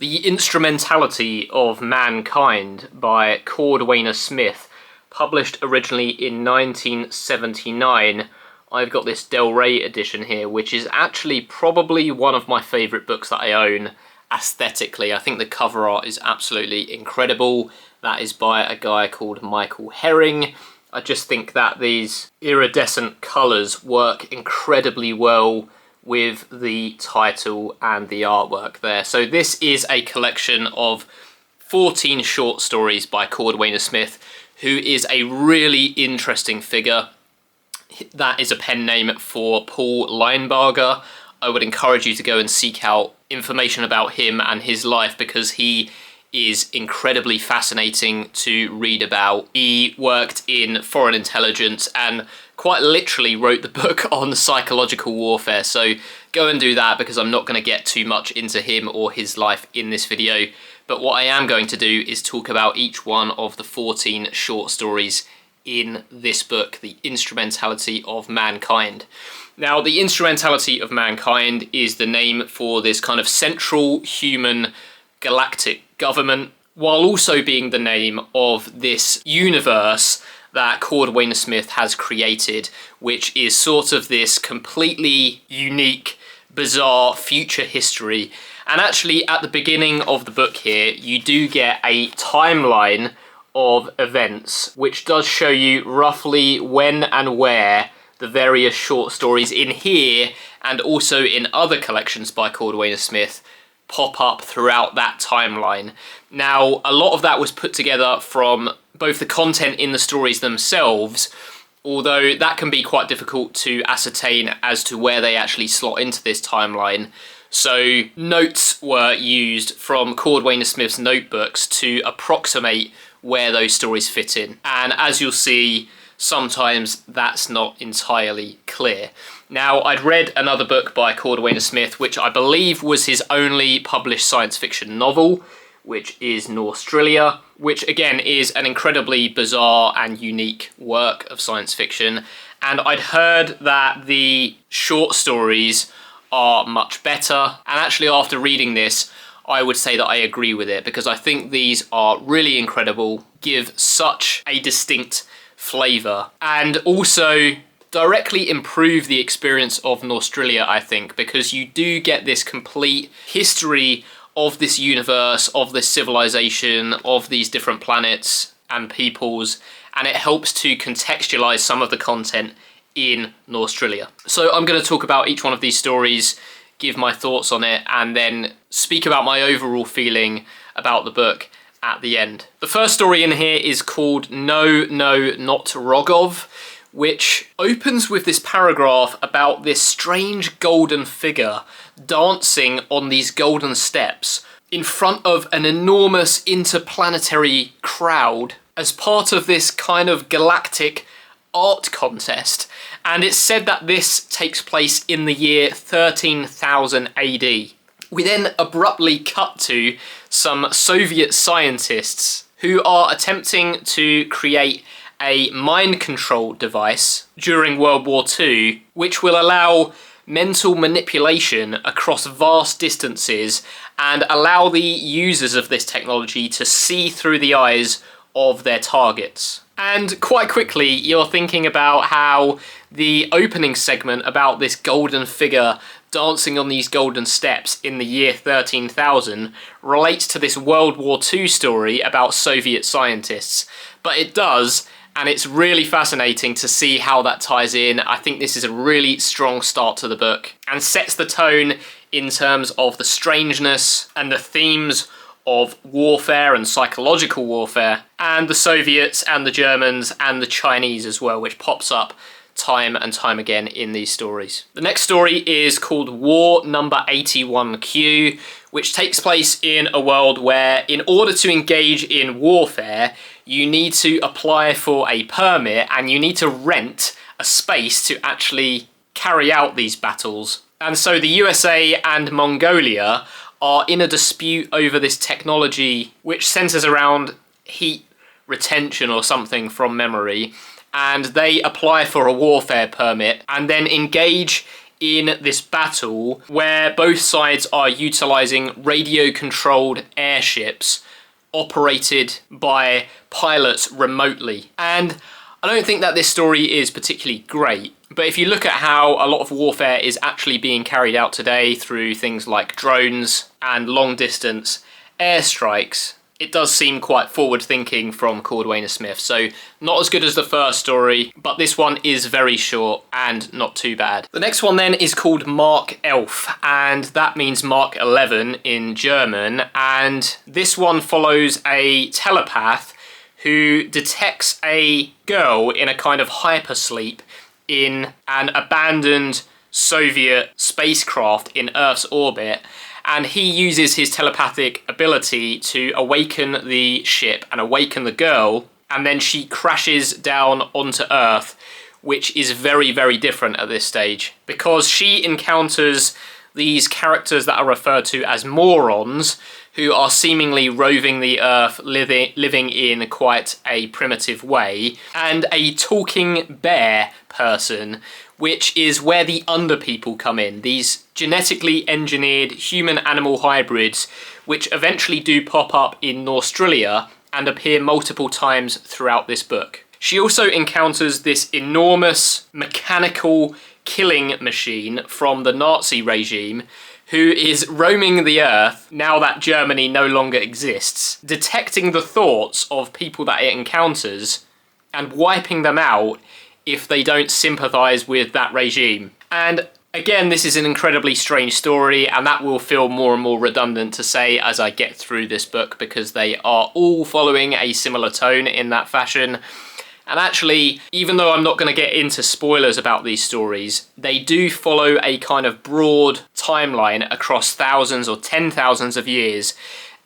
The Instrumentality of Mankind by Cordwainer Smith, published originally in 1979. I've got this Del Rey edition here, which is actually probably one of my favourite books that I own aesthetically. I think the cover art is absolutely incredible. That is by a guy called Michael Herring. I just think that these iridescent colours work incredibly well with the title and the artwork there. So this is a collection of 14 short stories by Cordwainer Smith, who is a really interesting figure. That is a pen name for Paul Linebarger. I would encourage you to go and seek out information about him and his life, because he is incredibly fascinating to read about. He worked in foreign intelligence and quite literally wrote the book on psychological warfare, so go and do that, because I'm not going to get too much into him or his life in this video. But what I am going to do is talk about each one of the 14 short stories in this book, The Instrumentality of Mankind. Now, The Instrumentality of Mankind is the name for this kind of central human galactic government, while also being the name of this universe that Cordwainer Smith has created, which is sort of this completely unique, bizarre future history. And actually, at the beginning of the book here, you do get a timeline of events, which does show you roughly when and where the various short stories in here, and also in other collections by Cordwainer Smith, pop up throughout that timeline. Now, a lot of that was put together from both the content in the stories themselves, although that can be quite difficult to ascertain as to where they actually slot into this timeline. So notes were used from Cordwainer Smith's notebooks to approximate where those stories fit in. And as you'll see, sometimes that's not entirely clear. Now, I'd read another book by Cordwainer Smith, which I believe was his only published science fiction novel, which is Norstrilia, which again is an incredibly bizarre and unique work of science fiction. And I'd heard that the short stories are much better. And actually, after reading this, I would say that I agree with it, because I think these are really incredible, give such a distinct flavour, and also directly improve the experience of Norstrilia, I think, because you do get this complete history of this universe, of this civilization, of these different planets and peoples, and it helps to contextualize some of the content in Norstrilia. So I'm going to talk about each one of these stories, give my thoughts on it, and then speak about my overall feeling about the book at the end. The first story in here is called No, Not Rogov, which opens with this paragraph about this strange golden figure dancing on these golden steps in front of an enormous interplanetary crowd as part of this kind of galactic art contest. And it's said that this takes place in the year 13,000 AD. We then abruptly cut to some Soviet scientists who are attempting to create a mind control device during World War II, which will allow mental manipulation across vast distances and allow the users of this technology to see through the eyes of their targets. And quite quickly, you're thinking about how the opening segment about this golden figure dancing on these golden steps in the year 13,000 relates to this World War II story about Soviet scientists. But it does, and it's really fascinating to see how that ties in. I think this is a really strong start to the book and sets the tone in terms of the strangeness and the themes of warfare and psychological warfare, and the Soviets and the Germans and the Chinese as well, which pops up time and time again in these stories. The next story is called War Number 81Q, which takes place in a world where, in order to engage in warfare, you need to apply for a permit and you need to rent a space to actually carry out these battles. And so the USA and Mongolia are in a dispute over this technology, which centers around heat retention or something from memory, and they apply for a warfare permit and then engage in this battle where both sides are utilizing radio-controlled airships operated by pilots remotely. And I don't think that this story is particularly great, but if you look at how a lot of warfare is actually being carried out today through things like drones and long-distance airstrikes, it does seem quite forward-thinking from Cordwainer Smith. So not as good as the first story, but this one is very short and not too bad. The next one then is called Mark Elf, and that means Mark 11 in German. And this one follows a telepath who detects a girl in a kind of hypersleep in an abandoned Soviet spacecraft in Earth's orbit. And he uses his telepathic ability to awaken the ship and awaken the girl, and then she crashes down onto Earth, which is very, very different at this stage, because she encounters these characters that are referred to as morons, who are seemingly roving the Earth, living in quite a primitive way, and a talking bear person, which is where the underpeople come in. These genetically engineered human-animal hybrids, which eventually do pop up in Norstrilia and appear multiple times throughout this book. She also encounters this enormous mechanical killing machine from the Nazi regime, who is roaming the Earth now that Germany no longer exists, detecting the thoughts of people that it encounters and wiping them out if they don't sympathise with that regime. And again, this is an incredibly strange story, and that will feel more and more redundant to say as I get through this book, because they are all following a similar tone in that fashion. And actually, even though I'm not going to get into spoilers about these stories, they do follow a kind of broad timeline across thousands or 10,000s of years,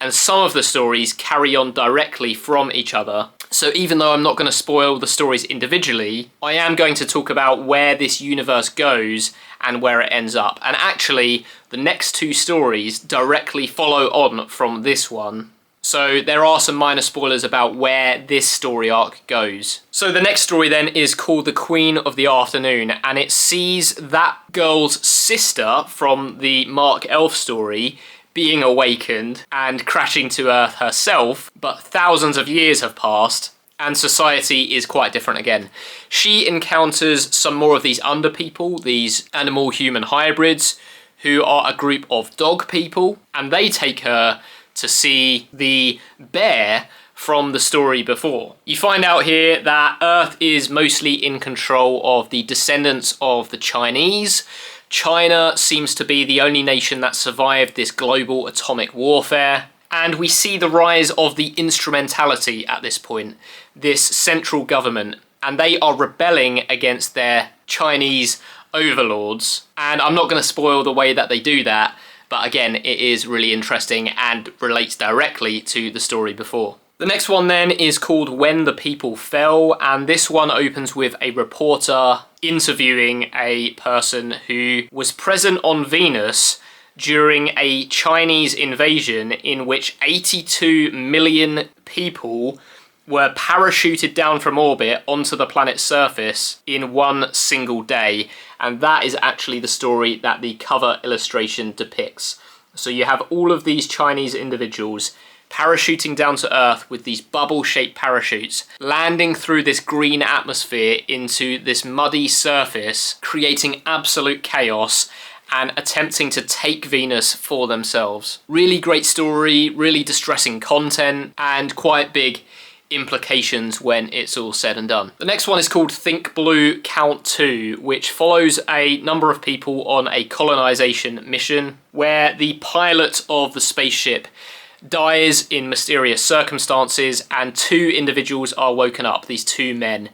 and some of the stories carry on directly from each other. So even though I'm not going to spoil the stories individually, I am going to talk about where this universe goes and where it ends up. And actually, the next two stories directly follow on from this one. So there are some minor spoilers about where this story arc goes. So the next story then is called The Queen of the Afternoon, and it sees that girl's sister from the Mark Elf story being awakened and crashing to Earth herself, but thousands of years have passed and society is quite different again. She encounters some more of these underpeople, these animal-human hybrids, who are a group of dog people, and they take her to see the bear from the story before. You find out here that Earth is mostly in control of the descendants of the Chinese. China seems to be the only nation that survived this global atomic warfare. And we see the rise of the Instrumentality at this point, this central government, and they are rebelling against their Chinese overlords. And I'm not going to spoil the way that they do that, but again, it is really interesting and relates directly to the story before. The next one then is called When the People Fell, and this one opens with a reporter interviewing a person who was present on Venus during a Chinese invasion in which 82 million people were parachuted down from orbit onto the planet's surface in one single day. And that is actually the story that the cover illustration depicts. So you have all of these Chinese individuals parachuting down to Earth with these bubble-shaped parachutes, landing through this green atmosphere into this muddy surface, creating absolute chaos and attempting to take Venus for themselves. Really great story, really distressing content, and quite big implications when it's all said and done. The next one is called Think Blue, Count 2, which follows a number of people on a colonization mission where the pilot of the spaceship dies in mysterious circumstances, and two individuals are woken up, these two men,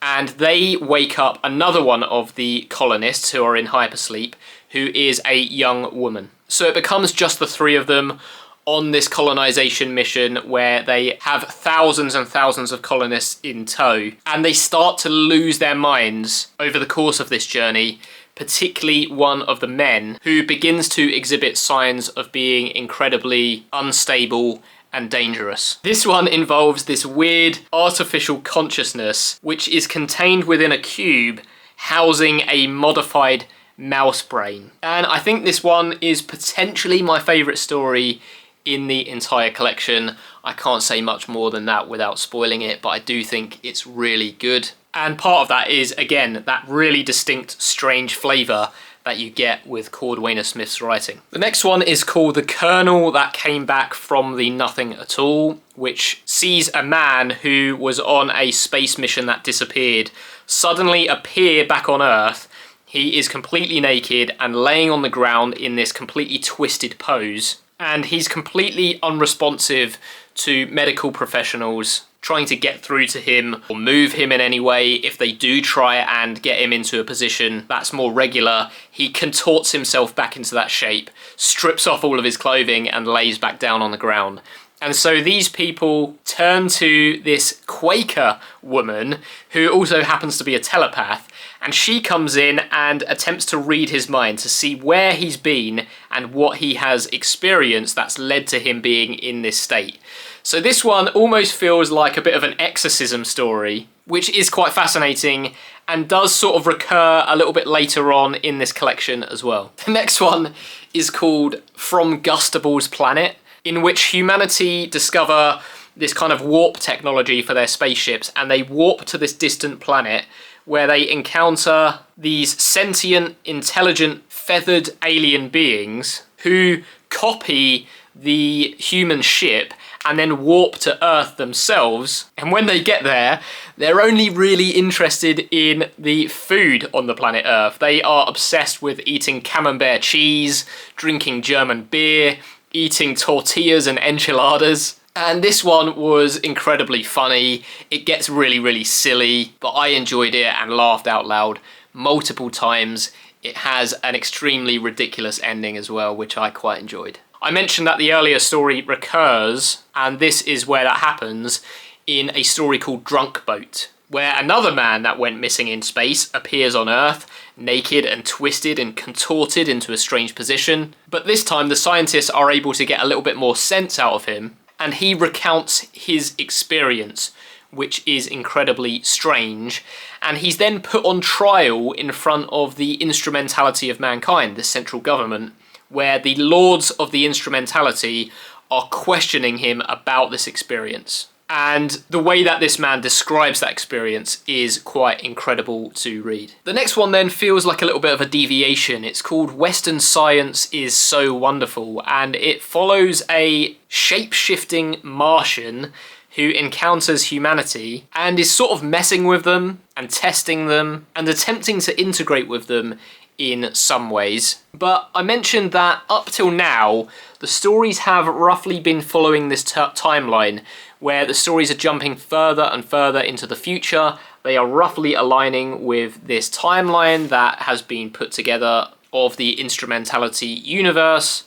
and they wake up another one of the colonists who are in hypersleep, who is a young woman. So it becomes just the three of them on this colonization mission where they have thousands and thousands of colonists in tow, and they start to lose their minds over the course of this journey, particularly one of the men who begins to exhibit signs of being incredibly unstable and dangerous. This one involves this weird artificial consciousness which is contained within a cube housing a modified Mouse Brain. And I think this one is potentially my favourite story in the entire collection. I can't say much more than that without spoiling it, but I do think it's really good. And part of that is, again, that really distinct, strange flavour that you get with Cordwainer Smith's writing. The next one is called The Colonel That Came Back from the Nothing at All, which sees a man who was on a space mission that disappeared suddenly appear back on Earth. He is completely naked and laying on the ground in this completely twisted pose, and he's completely unresponsive to medical professionals trying to get through to him or move him in any way. If they do try and get him into a position that's more regular, he contorts himself back into that shape, strips off all of his clothing and lays back down on the ground. And so these people turn to this Quaker woman who also happens to be a telepath, and she comes in and attempts to read his mind to see where he's been and what he has experienced that's led to him being in this state. So this one almost feels like a bit of an exorcism story, which is quite fascinating and does sort of recur a little bit later on in this collection as well. The next one is called From Gustible's Planet, in which humanity discover this kind of warp technology for their spaceships, and they warp to this distant planet where they encounter these sentient, intelligent, feathered alien beings who copy the human ship and then warp to Earth themselves. And when they get there, they're only really interested in the food on the planet Earth. They are obsessed with eating camembert cheese, drinking German beer, eating tortillas and enchiladas. And this one was incredibly funny. It gets really, really silly, but I enjoyed it and laughed out loud multiple times. It has an extremely ridiculous ending as well, which I quite enjoyed. I mentioned that the earlier story recurs, and this is where that happens in a story called Drunkboat, where another man that went missing in space appears on Earth, naked and twisted and contorted into a strange position. But this time the scientists are able to get a little bit more sense out of him, and he recounts his experience, which is incredibly strange. And he's then put on trial in front of the Instrumentality of Mankind, the central government, where the lords of the Instrumentality are questioning him about this experience. And the way that this man describes that experience is quite incredible to read. The next one then feels like a little bit of a deviation. It's called Western Science is So Wonderful, and it follows a shape-shifting Martian who encounters humanity and is sort of messing with them and testing them and attempting to integrate with them in some ways. But I mentioned that up till now, the stories have roughly been following this timeline, where the stories are jumping further and further into the future. They are roughly aligning with this timeline that has been put together of the Instrumentality universe.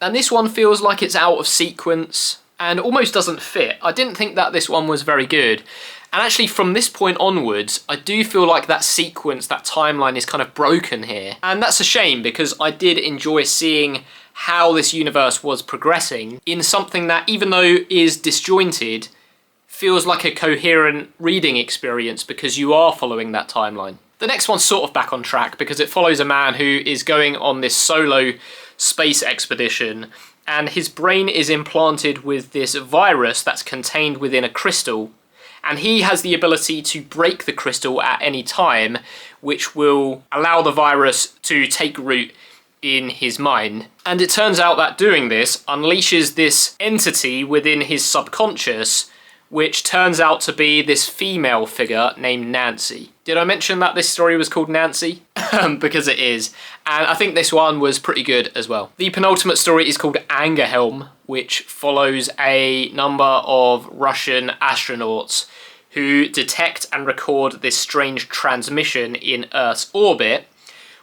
And this one feels like it's out of sequence and almost doesn't fit. I didn't think that this one was very good. And actually from this point onwards, I do feel like that sequence, that timeline is kind of broken here. And that's a shame, because I did enjoy seeing how this universe was progressing in something that, even though is disjointed, feels like a coherent reading experience because you are following that timeline. The next one's sort of back on track because it follows a man who is going on this solo space expedition, and his brain is implanted with this virus that's contained within a crystal. And he has the ability to break the crystal at any time, which will allow the virus to take root in his mind. And it turns out that doing this unleashes this entity within his subconscious, which turns out to be this female figure named Nancy. Did I mention that this story was called Nancy? Because it is. And I think this one was pretty good as well. The penultimate story is called Angerhelm, which follows a number of Russian astronauts who detect and record this strange transmission in Earth's orbit,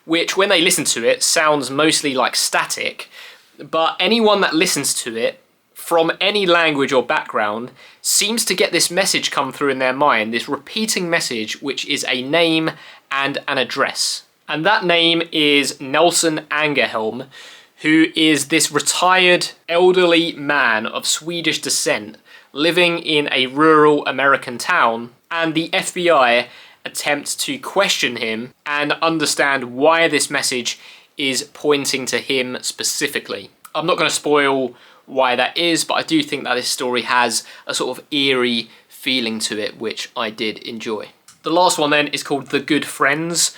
which when they listen to it sounds mostly like static, but anyone that listens to it from any language or background seems to get this message come through in their mind, this repeating message, which is a name and an address. And that name is Nelson Angerhelm, who is this retired elderly man of Swedish descent living in a rural American town, and the FBI attempt to question him and understand why this message is pointing to him specifically. I'm not going to spoil why that is, but I do think that this story has a sort of eerie feeling to it, which I did enjoy. The last one then is called The Good Friends,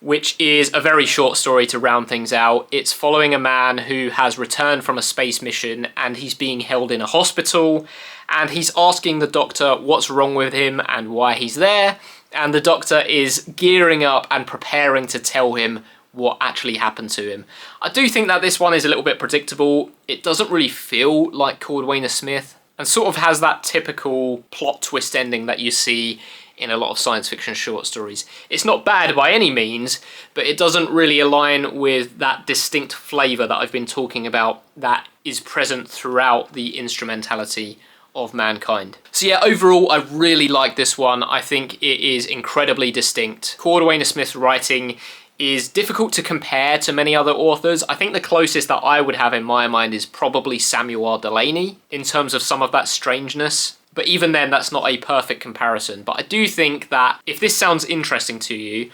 which is a very short story to round things out. It's following a man who has returned from a space mission and he's being held in a hospital, and he's asking the doctor what's wrong with him and why he's there, and the doctor is gearing up and preparing to tell him what actually happened to him. I do think that this one is a little bit predictable. It doesn't really feel like Cordwainer Smith, and sort of has that typical plot twist ending that you see in a lot of science fiction short stories. It's not bad by any means, but it doesn't really align with that distinct flavour that I've been talking about that is present throughout the Instrumentality of Mankind. So yeah, overall, I really like this one. I think it is incredibly distinct. Cordwainer Smith's writing is difficult to compare to many other authors. I think the closest that I would have in my mind is probably Samuel R. Delany in terms of some of that strangeness. But even then, that's not a perfect comparison. But I do think that if this sounds interesting to you,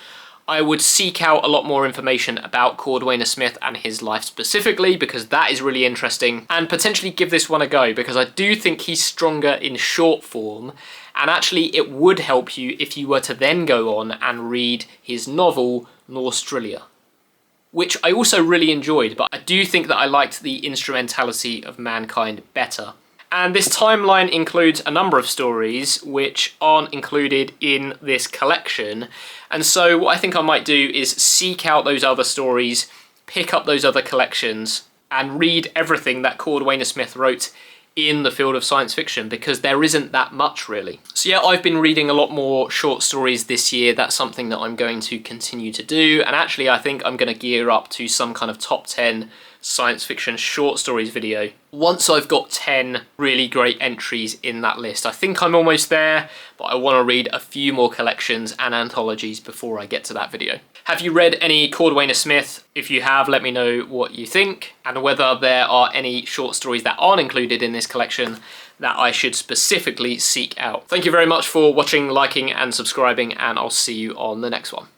I would seek out a lot more information about Cordwainer Smith and his life specifically, because that is really interesting, and potentially give this one a go, because I do think he's stronger in short form, and actually it would help you if you were to then go on and read his novel, Norstrilia, which I also really enjoyed, but I do think that I liked the Instrumentality of Mankind better. And this timeline includes a number of stories which aren't included in this collection. And so what I think I might do is seek out those other stories, pick up those other collections, and read everything that Cordwainer Smith wrote in the field of science fiction, because there isn't that much really. So yeah, I've been reading a lot more short stories this year. That's something that I'm going to continue to do. And actually, I think I'm going to gear up to some kind of top 10 science fiction short stories video once I've got 10 really great entries in that list. I think I'm almost there, but I want to read a few more collections and anthologies before I get to that video. Have you read any Cordwainer Smith? If you have, let me know what you think, and whether there are any short stories that aren't included in this collection that I should specifically seek out. Thank you very much for watching, liking and subscribing, and I'll see you on the next one.